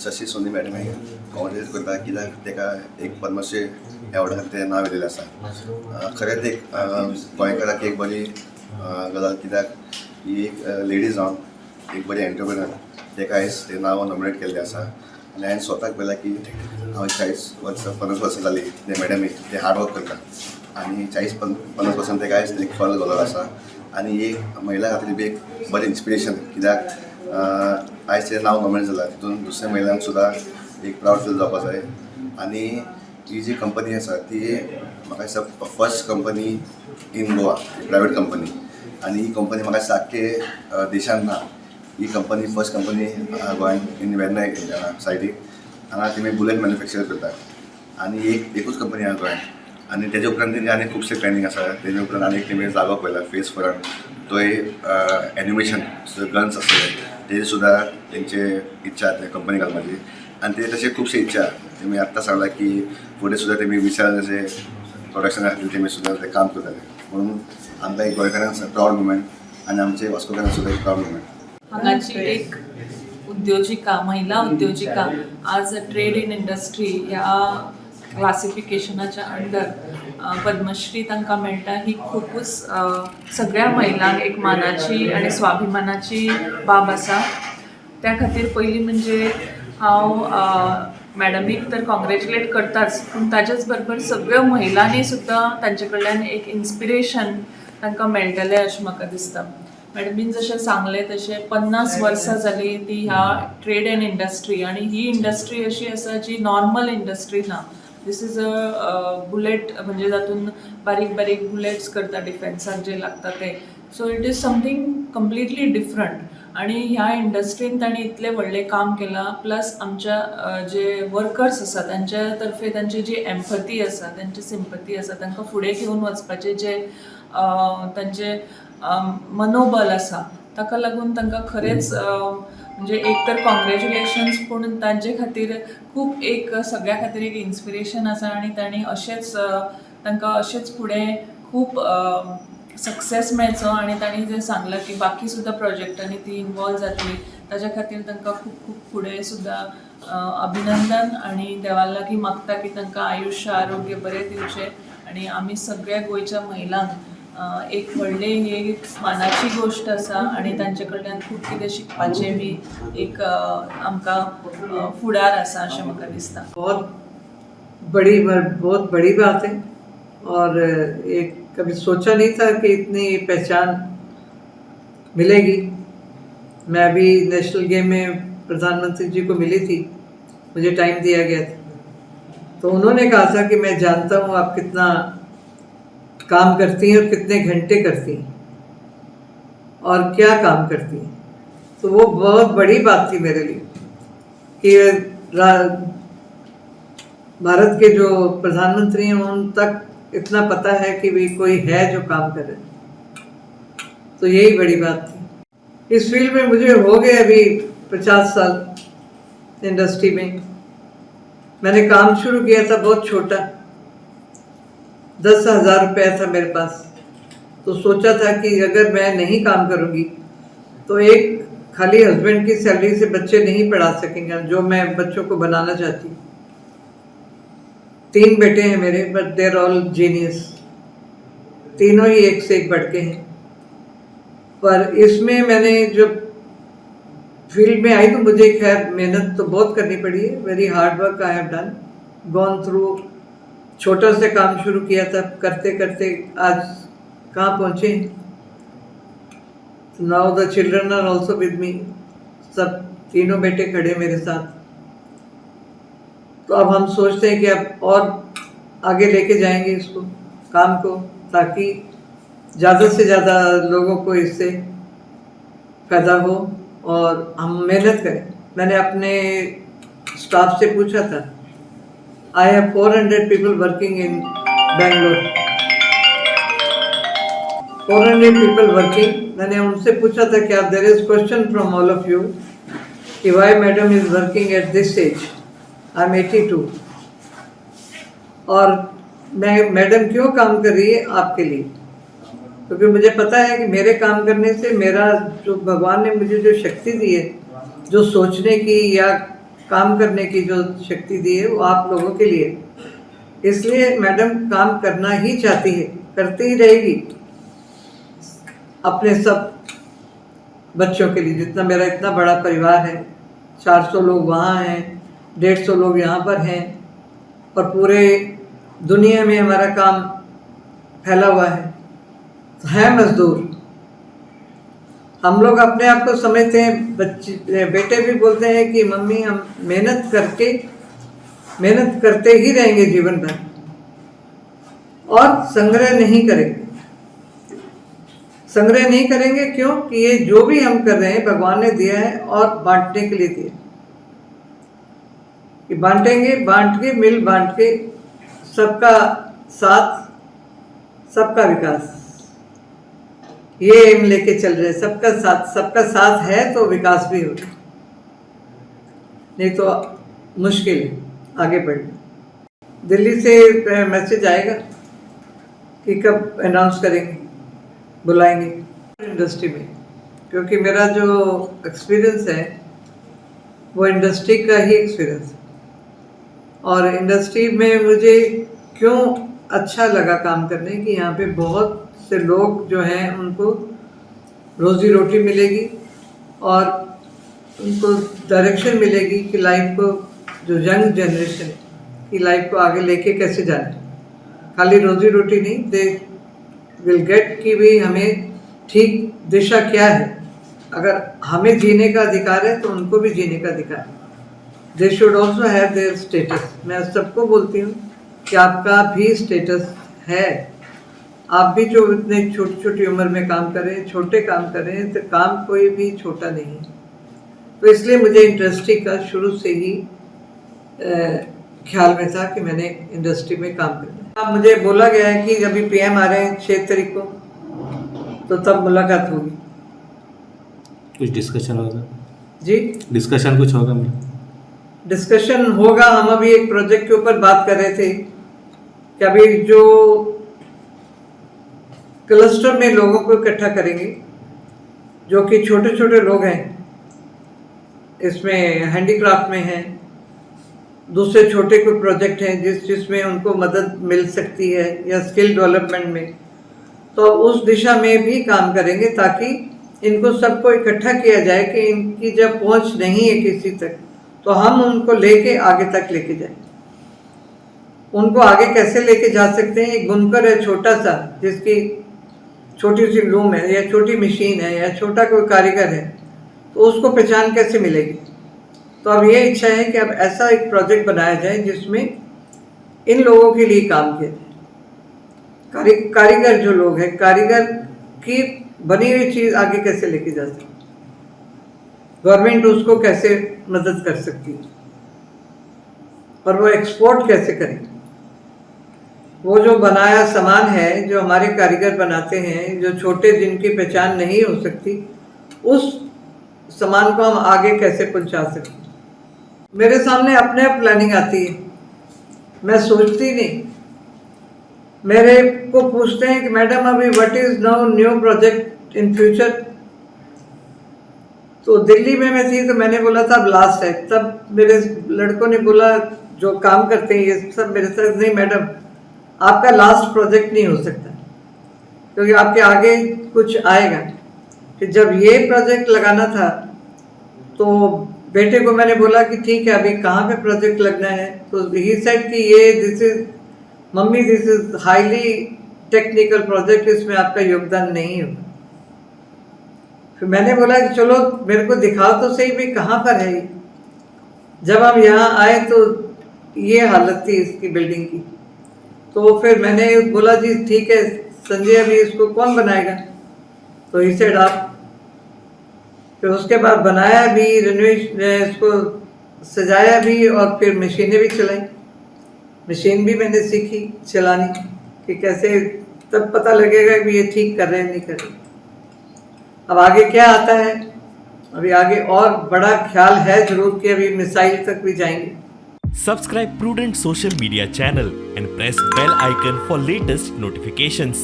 शशी Soni madam आहे काँग्रेस करता कित्याक ताका एक पद्मश्री एवॉर्डाक तें नांव येयलेलें आसा. खरेंच एक गोंयकाराक एक बरी गजाल कित्याक ही एक लेडी जावन एक बरी एंटरप्रेनर ताका आयज तें नांव नॉमिनेट केल्लें आसा. आनी हांवें स्वताक पळयलां की हांव 50 वर्सां जाली ते मॅडमी ते हार्ड वर्क करता आनी 40-50 वर्सां ताका आयज एक फळ जालो आसा. आनी एक महिला खातीर बी एक बरें इन्स्पिरेशन कित्याक आयज तें नांव नॉमिनेट जालां तितून दुसऱ्या महिलांक सुद्दां एक प्रावड फील जावपा जाय. आनी ही जी कंपनी आसा ती म्हाका दिसता फर्स्ट कंपनी इन गोवा प्रायवेट कंपनी. आनी ही कंपनी म्हाका दिसता आख्खे देशान ना. ही कंपनी फर्स्ट कंपनी गोंयान इन वेर्ना सायडीक हांगा तेमी बुलेट मॅन्युफॅक्चर करतात आनी एकूच कंपनी आहा गोंयान. आनी तेजे उपरांत तेंचे आनी खुबशे प्लॅनिंग आसा. तेजे उपरांत आनी तेमी जागो पळयला फेस फ्रंट थंय एनिमेशन गन्स आसतले तेजी सुद्दां तेंचे इच्छा ते कंपनी घालपाची. आनी ते तशे खुबशे इच्छा तेमी आत्तां सांगला की फुडें सुद्दां तेमी विशाल जशे प्रोडक्शना खातीर तेमी सुद्दां ते काम करतले. म्हणून आमकां एक गोंयकारांक प्रावड मुवमेंट आनी आमचे वास्कोकारांक सुद्दां एक प्रावड मुवमेंट. हांगाची एक उद्योजिका महिला उद्योजिका आज ट्रेड इन इंडस्ट्री ह्या क्लासिफिकेशनाच्या अंडर पद्मश्री तांकां मेळटा ही खूबच सगळ्या महिलांक एक मानाची आनी स्वाभिमानाची बाब आसा. त्या खातीर पयलीं म्हणजे हांव मॅडमीक तर कॉंग्रॅच्युलेट करताच पूण ताच्याच बरोबर सगळ्या महिलांनी सुद्दां तांचे कडल्यान एक इन्स्पिरेशन तांकां मेळटलें अशें म्हाका दिसता. मॅडमीन जशें सांगलें तशें 50 वर्सां जाली ती ह्या ट्रेड एंड इंडस्ट्री आनी ही इंडस्ट्री अशी आसा जी नॉर्मल इंडस्ट्री ना. दीस इज अ बुलेट म्हणजे तातूंत बारीक बारीक बुलेट्स करता डिफेन्साक जे लागता ते. So it is something completely different. आनी ह्या इंडस्ट्रीन तांणी इतलें व्हडलें काम केलां प्लस आमच्या जे वर्कर्स आसा तांच्या तर्फे तांची जी एम्पथी आसा तांची सिंपथी आसा तांकां फुडें घेवन वचपाचें जे तांचे मनोबल आसा ताका लागून तांकां खरेंच म्हणजे एक तर कॉंग्रॅच्युलेशन्स पूण तांचे खातीर खूब एक सगळ्या खातीर एक इन्स्पिरेशन आसा. आनी तांणी अशेंच तांकां अशेंच फुडें खूब सक्सेस मेळचो आनी तांणी जें सांगलां की बाकी सुद्दां प्रोजेक्टांनी ती इनवॉल्व जातली ताच्या खातीर तांकां खूब खूब फुडें सुद्दां अभिनंदन. आनी देवा लागीं मागता की तांकां आयुश्य आरोग्य बरें दिवचें आनी आमी सगळ्या गोंयच्या महिलांक एक व्हडली ही मानाची गोश्ट आसा आनी तांचे कडल्यान खूब कितें शिकपाचें बी एक आमकां फुडार आसा अशें म्हाका दिसता. बहुत बड़ी बात है और एक कभी सोचा नहीं था कि इतनी पहचान मिलेगी. मैं भी नेशनल गेम में प्रधानमंत्री जी को मिली थी, मुझे टाइम दिया गया था तो उन्होंने कहा था कि मैं जानता हूँ आप कितना काम करती हैं और कितने घंटे करती हैं और क्या काम करती हैं. तो वो बहुत बड़ी बात थी मेरे लिए कि भारत के जो प्रधानमंत्री हैं उन तक इतना पता है कि भी कोई है जो काम करे. तो यही बड़ी बात थी. इस फील्ड में मुझे हो गए अभी 50 साल इंडस्ट्री में. मैंने काम शुरू किया था बहुत छोटा, 10,000 रुपया था मेरे पास. तो सोचा था कि अगर मैं नहीं काम करूँगी तो एक खाली हस्बैंड की सैलरी से बच्चे नहीं पढ़ा सकेंगे जो मैं बच्चों को बनाना चाहती हूँ. 3 बेटे हैं मेरे बट देर ऑल जीनियस. तीनों ही एक से एक बढ़ के हैं. पर इसमें मैंने जब फील्ड में आई तो मुझे खैर मेहनत तो बहुत करनी पड़ी है. Very hard work I have done, gone through. छोटा से काम शुरू किया था, करते करते आज कहाँ पहुँचे. Now the children are also with me. सब तीनों बेटे खड़े मेरे साथ. तो अब हम सोचते हैं कि अब और आगे लेके जाएंगे इसको काम को ताकि ज़्यादा से ज़्यादा लोगों को इससे फ़ायदा हो और हम मेहनत करें. मैंने अपने स्टाफ से पूछा था, I have 400 people working in Bangalore, 400 people working. मैंने उनसे पूछा था कि आप there is question from all of you कि why madam is working at this age. I am 82 और मैं मैडम क्यों काम कर रही है आपके लिए. क्योंकि मुझे पता है कि मेरे काम करने से मेरा जो भगवान ने मुझे जो शक्ति दी है जो सोचने की या काम करने की जो शक्ति दी है वो आप लोगों के लिए, इसलिए मैडम काम करना ही चाहती है, करती ही रहेगी अपने सब बच्चों के लिए। जितना मेरा इतना बड़ा परिवार है, 400 लोग वहाँ हैं, 150 लोग यहाँ पर हैं, और पूरे दुनिया में हमारा काम फैला हुआ है मजदूर। हम लोग अपने आप को समझते हैं, बेटे भी बोलते हैं कि मम्मी हम मेहनत करते ही रहेंगे जीवन भर, और संग्रह नहीं करेंगे। संग्रह नहीं करेंगे क्यों? कि ये जो भी हम कर रहे हैं भगवान ने दिया है और बांटने के लिए दिया, कि बांटेंगे, बांट के, मिल बांट के, सबका साथ सबका विकास, ये एम लेके चल रहे। सबका साथ है तो विकास भी होगा, नहीं तो मुश्किल है आगे बढ़ना। दिल्ली से मैसेज आएगा कि कब अनाउंस करेंगे, बुलाएंगे इंडस्ट्री में, क्योंकि मेरा जो एक्सपीरियंस है वो इंडस्ट्री का ही एक्सपीरियंस है। और इंडस्ट्री में मुझे क्यों अच्छा लगा काम करने की, यहाँ पे बहुत से लोग जो हैं उनको रोज़ी रोटी मिलेगी और उनको डायरेक्शन मिलेगी कि लाइफ को, जो यंग जनरेशन की लाइफ को आगे लेके कैसे जाना। खाली रोज़ी रोटी नहीं, दे विल गेट कि भी हमें ठीक दिशा क्या है। अगर हमें जीने का अधिकार है तो उनको भी जीने का अधिकार है। They should also have their status. मैं सबको बोलती हूँ कि आपका भी स्टेटस है। आप भी जो इतने छोटी छोटी उम्र में काम करें, छोटे काम करें, तो काम कोई भी छोटा नहीं। तो इसलिए मुझे इंडस्ट्री का शुरू से ही ख्याल में था कि मैंने इंडस्ट्री में काम करना है। अब मुझे बोला गया है कि अभी पीएम आ रहे हैं 6 तारीख को, तो तब मुलाकात होगी। कुछ डिस्कशन होगा जी? डिस्कशन कुछ होगा? डिस्कशन होगा। हम अभी एक प्रोजेक्ट के ऊपर बात कर रहे थे कि अभी जो क्लस्टर में लोगों को इकट्ठा करेंगे, जो कि छोटे छोटे लोग हैं, इसमें हैंडीक्राफ्ट में हैं, दूसरे छोटे कोई प्रोजेक्ट हैं जिसमें उनको मदद मिल सकती है, या स्किल डेवलपमेंट में, तो उस दिशा में भी काम करेंगे ताकि इनको सबको इकट्ठा किया जाए कि इनकी जब पहुंच नहीं है किसी तक, तो हम उनको लेके आगे तक लेके जाएं। उनको आगे कैसे लेके जा सकते हैं? एक बुनकर है छोटा सा, जिसकी छोटी सी लूम है, या छोटी मशीन है, या छोटा कोई कारीगर है, तो उसको पहचान कैसे मिलेगी? तो अब ये इच्छा है कि अब ऐसा एक प्रोजेक्ट बनाया जाए जिसमें इन लोगों के लिए काम किया जाए। कारीगर जो लोग हैं, कारीगर की बनी हुई चीज़ आगे कैसे लेके जा सकती, गवर्नमेंट उसको कैसे मदद कर सकती है, और वो एक्सपोर्ट कैसे करेगी। वो जो बनाया सामान है, जो हमारे कारीगर बनाते हैं, जो छोटे जिनकी पहचान नहीं हो सकती, उस सामान को हम आगे कैसे पहुंचा सकते। मेरे सामने अपने आप प्लानिंग आती है, मैं सोचती नहीं। मेरे को पूछते हैं कि मैडम अभी what is now new project in future. तो दिल्ली में मैं थी तो मैंने बोला था अब लास्ट है। तब मेरे लड़कों ने बोला, जो काम करते हैं ये सब मेरे साथ, नहीं मैडम आपका लास्ट प्रोजेक्ट नहीं हो सकता, क्योंकि आपके आगे कुछ आएगा। फिर जब ये प्रोजेक्ट लगाना था तो बेटे को मैंने बोला कि ठीक है अभी कहाँ पे प्रोजेक्ट लगना है, तो ही सेड कि ये this is mummy this is highly technical project, इसमें आपका योगदान नहीं होगा। फिर मैंने बोला कि चलो मेरे को दिखाओ तो सही भी कहाँ पर है ये। जब हम यहाँ आए तो ये हालत थी इसकी बिल्डिंग की। तो फिर मैंने बोला जी ठीक है संजय अभी इसको कौन बनाएगा, तो ही सेड आप। फिर उसके बाद बनाया भी, रिनोवेशन इसको सजाया भी, और फिर मशीनें भी चलाई। मशीन भी मैंने सीखी चलानी कि कैसे, तब पता लगेगा कि ये ठीक कर रहे हैं नहीं कर रहे। अब आगे क्या आता है, अभी आगे और बड़ा ख्याल है जरूर कि अभी मिसाइल तक भी जाएंगे। Subscribe Prudent social media channel and press bell icon for latest notifications.